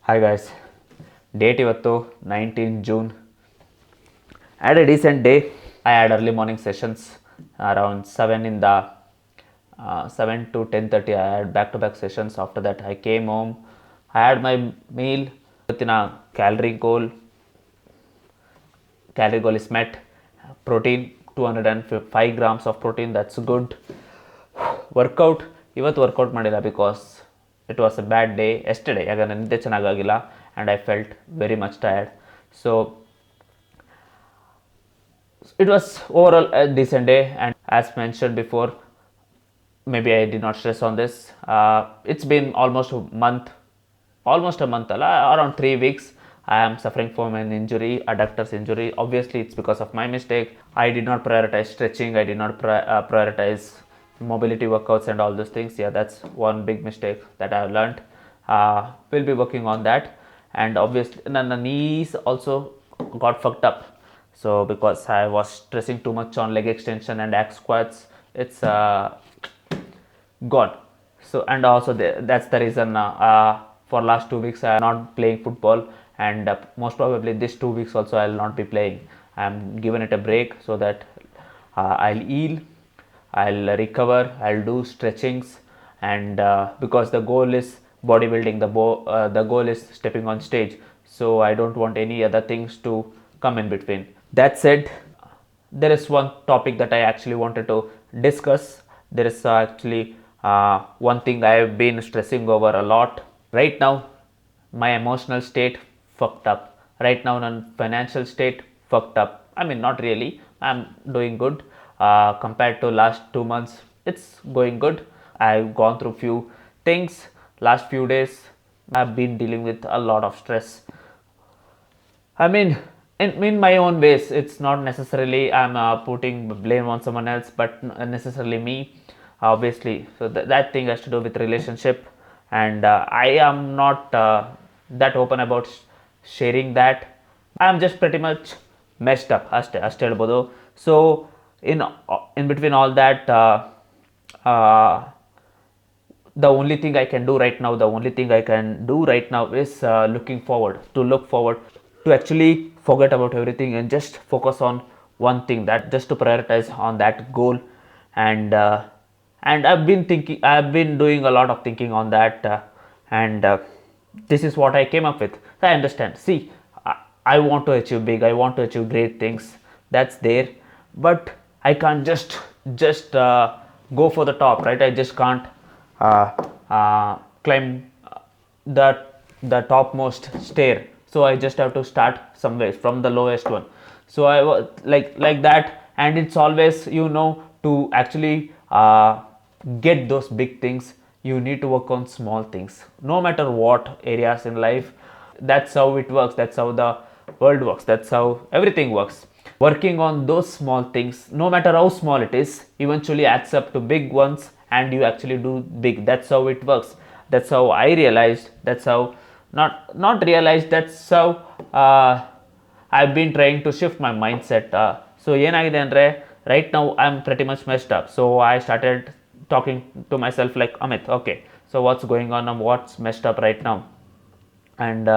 Hi guys, date ಇವತ್ತು 19 June. I had a decent day. I had early morning sessions around 7 in the 7 to 10:30. I had back-to-back sessions. After that, I came home. I had my meal. ಇವತ್ತಿನ calorie goal is met. Protein 205 grams of protein. That's good. Workout ಇವತ್ತು workout ಮಾಡಿಲ್ಲ because it was a bad day yesterday. ಯಾಕಂದರೆ ನಿದ್ದೆ ಚೆನ್ನಾಗಾಗಿಲ್ಲ and I felt very much tired. So it was overall a decent day, and as mentioned before, maybe I did not stress on this. It's been almost a month, around 3 weeks. I am suffering from an injury, adductor's injury. Obviously it's because of my mistake. I did not prioritize stretching. I did not prioritize mobility workouts and all those things. Yeah, that's one big mistake that I have learned. We'll be working on that. And obviously my knees also got fucked up. So because I was stressing too much on leg extension and hack squats, it's gone. So and also that's the reason for last 2 weeks I am not playing football, and most probably this 2 weeks also I will not be playing. I am given it a break so that I'll heal, I'll recover, I'll do stretchings, and because the goal is bodybuilding, the goal is stepping on stage, so I don't want any other things to come in between. That said, there is one topic that I actually wanted to discuss. There is actually one thing I have been stressing over a lot. Right now, my emotional state fucked up. Right now, my financial state fucked up. I mean, not really. I'm doing good. Compared to last 2 months, it's going good. I've gone through few things. Last few days, I've been dealing with a lot of stress. I mean, in my own ways, it's not necessarily I'm putting blame on someone else, but necessarily me, obviously. So that thing has to do with relationship, and I am not that open about sharing that. I'm just pretty much messed up. ಅಷ್ಟೇ ಹೇಳ್ಬೋದು. So in between all that, the only thing I can do right now is look forward to actually forget about everything and just focus on one thing, that just to prioritize on that goal. And I've been doing a lot of thinking on that, and this is what I came up with. I understand. See, I want to achieve big, I want to achieve great things. That's there, but I can't just go for the top, right? I just can't climb the topmost stair. So I just have to start somewhere from the lowest one. So I was like that, and it's always, to actually get those big things, you need to work on small things, no matter what areas in life. That's how it works. That's how the world works. That's how everything works. Working on those small things, no matter how small it is, eventually adds up to big ones, and you actually do big. That's how it works. That's how I realized. That's how not realized. That's how I've been trying to shift my mindset. So ಏನಾಗಿದೆ ಅಂದರೆ, right now I'm pretty much messed up. So I started talking to myself like, Amit, okay, so what's going on and what's messed up right now? And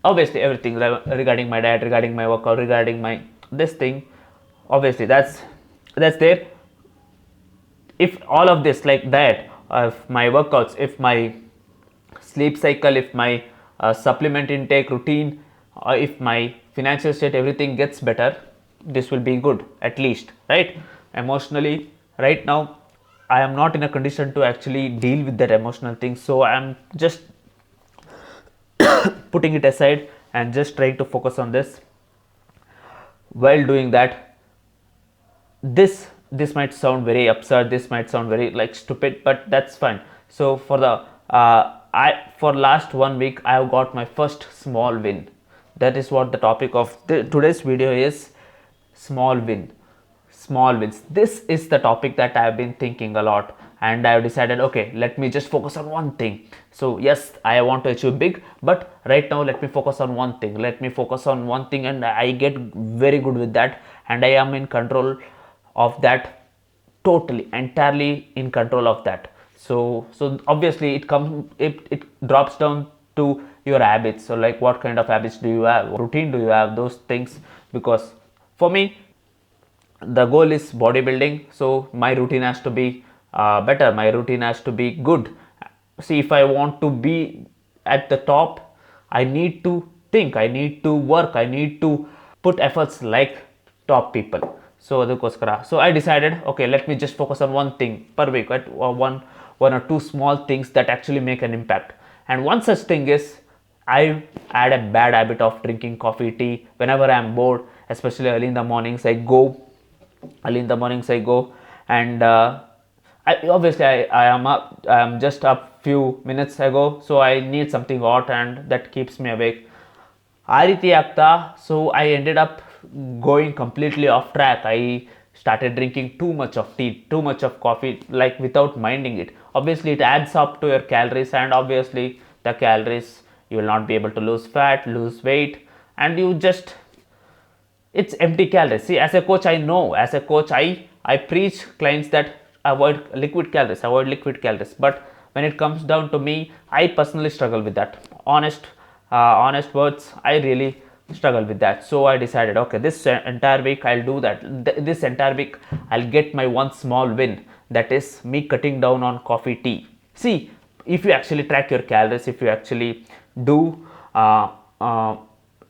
obviously everything regarding my diet, regarding my workout, regarding my this thing, obviously that's there. If all of this, like diet, if my workouts, if my sleep cycle, if my supplement intake routine, if my financial state, everything gets better, this will be good, at least, right? Emotionally, right now I am not in a condition to actually deal with that emotional thing, so I am just putting it aside and just trying to focus on this. While doing that, this might sound very absurd, this might sound very like stupid, but that's fine. So for last 1 week I have got my first small win. That is what the topic of today's video is. Small wins. This is the topic that I have been thinking a lot, and I have decided, okay, let me just focus on one thing. So yes, I want to achieve big, but right now let me focus on one thing, and I get very good with that, and I am in control of that, totally, entirely in control of that. So obviously it drops down to your habits. So like what kind of habits do you have, what routine do you have, those things. Because for me, the goal is bodybuilding, so my routine has to be better, my routine has to be good. See, if I want to be at the top, I need to think, I need to work, I need to put efforts like top people. So ಅದಕ್ಕೋಸ್ಕರ, so I decided, okay, let me just focus on one thing per week, right? One or two small things that actually make an impact. And one such thing is, I had a bad habit of drinking coffee, tea whenever I am bored, especially early in the mornings. I go and I am just a few minutes ago, so I need something hot and that keeps me awake. ಆ ರೀತಿ ಆಗ್ತಾ, so I ended up going completely off track. I started drinking too much of tea, too much of coffee, like without minding it. Obviously it adds up to your calories, and obviously the calories, you will not be able to lose fat, lose weight, and you just, it's empty calories. See, as a coach, I know, as a coach, I preach clients that avoid liquid calories, but when it comes down to me, I personally struggle with that. Honest words, I really struggle with that. So I decided, okay, this entire week I'll do that. This entire week I'll get my one small win, that is me cutting down on coffee, tea. See, if you actually track your calories, if you actually do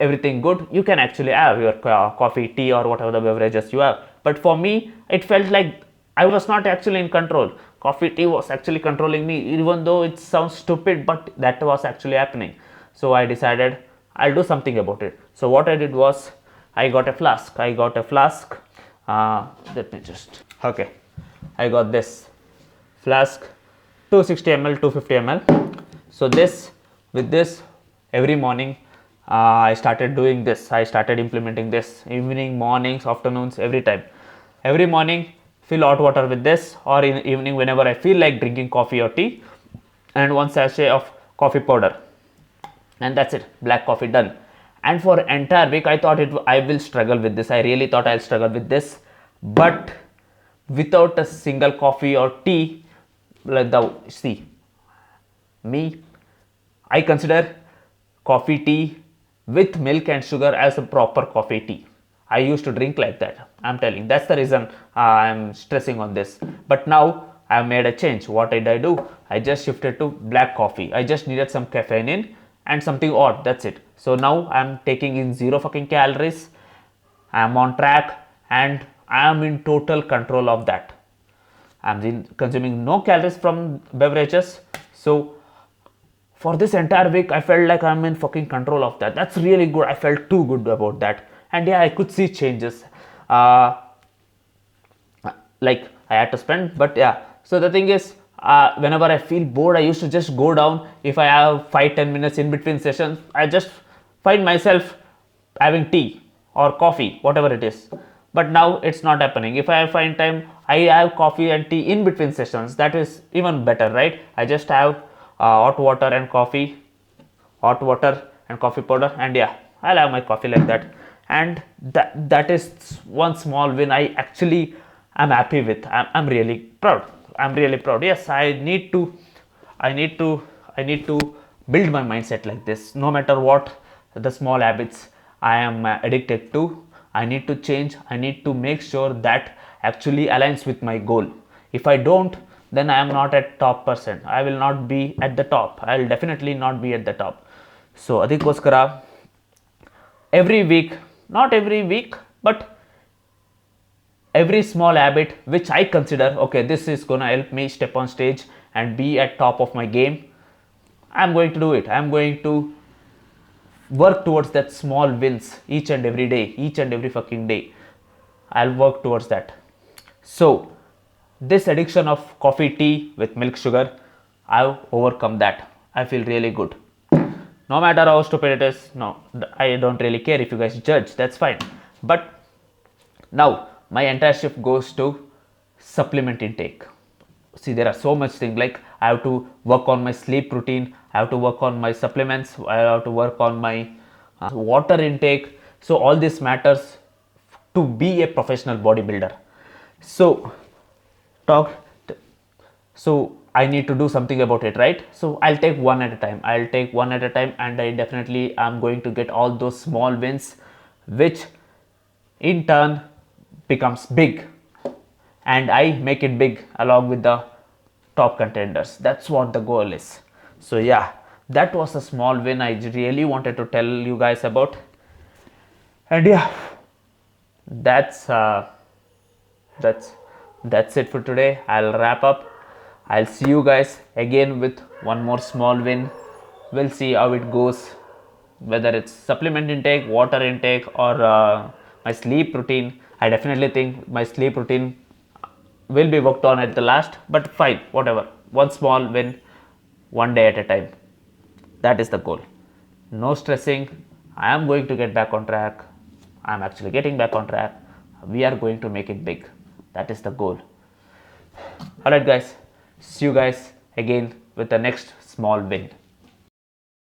everything good, you can actually have your coffee, tea, or whatever the beverages you have. But for me, it felt like I was not actually in control. Coffee, tea was actually controlling me, even though it sounds stupid, but that was actually happening. So I decided I'll do something about it. So what I did was, I got a flask. Let me just, okay, I got this flask, 260 ml, 250 ml. So with this, every morning, I started doing this. I started implementing this evening, mornings, afternoons, every morning. Fill hot water with this, or in the evening whenever I feel like drinking coffee or tea, and one sachet of coffee powder, and that's it, black coffee, done. And for entire week I thought I will struggle with this. I really thought I'll struggle with this, but without a single coffee or tea, like see, me, I consider coffee, tea with milk and sugar as a proper coffee, tea. I used to drink like that. I'm telling, that's the reason I'm stressing on this. But now I have made a change. What did I do? I just shifted to black coffee. I just needed some caffeine in and something odd, that's it. So now I'm taking in zero fucking calories, I'm on track, and I am in total control of that. I'm consuming no calories from beverages. So for this entire week, I felt like I'm in fucking control of that. That's really good. I felt too good about that. And yeah, I could see changes. Like I had to spend, but yeah. So the thing is, whenever I feel bored, I used to just go down. If I have 5-10 minutes in between sessions, I just find myself having tea or coffee, whatever it is. But now it's not happening. If I find time, I have coffee and tea in between sessions. That is even better, right? I just have hot water and coffee powder, and yeah, I'll have my coffee like that. And that is one small win I actually am happy with. I'm really proud. Yes, I need to build my mindset like this. No matter what the small habits I am addicted to, I need to change. I need to make sure that actually aligns with my goal. If I don't, then I am not at top percent. I will not be at the top. I will definitely not be at the top. So adikoskara, every week, not every week, but every small habit which I consider, okay, this is gonna help me step on stage and be at top of my game, I'm going to do it. I'm going to work towards that small wins each and every day, each and every fucking day. I'll work towards that. So this addiction of coffee, tea with milk, sugar, I've overcome that. I feel really good. No matter how stupid it is, no, I don't really care if you guys judge, that's fine. But now my entire shift goes to supplement intake. See, there are so much things, like I have to work on my sleep routine, I have to work on my supplements, I have to work on my water intake. So all this matters to be a professional bodybuilder. So I need to do something about it, right? So I'll take one at a time. I'll take one at a time, and I definitely am going to get all those small wins, which in turn becomes big, and I make it big along with the top contenders. That's what the goal is. So yeah, that was a small win I really wanted to tell you guys about. And yeah, that's uh, that's that's it for today. I'll wrap up. I'll see you guys again with one more small win. We'll see how it goes, whether it's supplement intake, water intake, or my sleep routine. I definitely think my sleep routine will be worked on at the last, but fine, whatever. One small win, one day at a time. That is the goal. No stressing. I am going to get back on track. I am actually getting back on track. We are going to make it big. That is the goal. Alright, guys. See you guys again with the next small win.